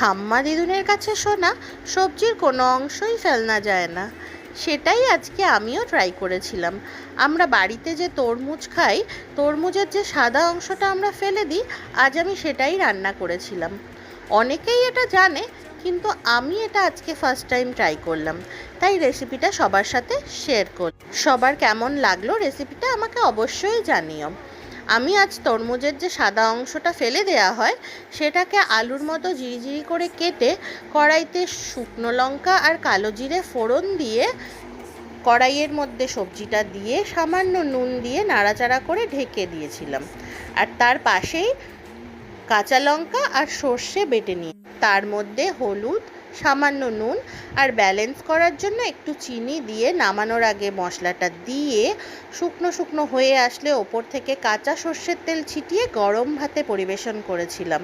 ঠাম্মা দিদুনের কাছে শোনা সবজির কোনো অংশই ফেলনা যায় না, সেটাই আজকে আমিও ট্রাই করেছিলাম। আমরা বাড়িতে যে তরমুজ খাই, তরমুজের যে সাদা অংশটা আমরা ফেলে দিই, আজ আমি সেটাই রান্না করেছিলাম। অনেকেই এটা জানে, কিন্তু আমি এটা আজকে ফার্স্ট টাইম ট্রাই করলাম, তাই রেসিপিটা সবার সাথে শেয়ার করি। সবার কেমন লাগলো রেসিপিটা আমাকে অবশ্যই জানিও। আমি আজ তরমুজের যে সাদা অংশটা ফেলে দেওয়া হয়, সেটাকে আলুর মতো ঝিরিঝিরি করে কেটে কড়াইতে শুকনো লঙ্কা আর কালো জিরে ফোড়ন দিয়ে কড়াইয়ের মধ্যে সবজিটা দিয়ে সামান্য নুন দিয়ে নাড়াচাড়া করে ঢেকে দিয়েছিলাম। আর তার পাশেই কাঁচা লঙ্কা আর সর্ষে বেটে নিয়ে তার মধ্যে হলুদ, সামান্য নুন আর ব্যালেন্স করার জন্য একটু চিনি দিয়ে নামানোর আগে মশলাটা দিয়ে শুকনো শুকনো হয়ে আসলে ওপর থেকে কাঁচা সর্ষের তেল ছিটিয়ে গরম ভাতে পরিবেশন করেছিলাম।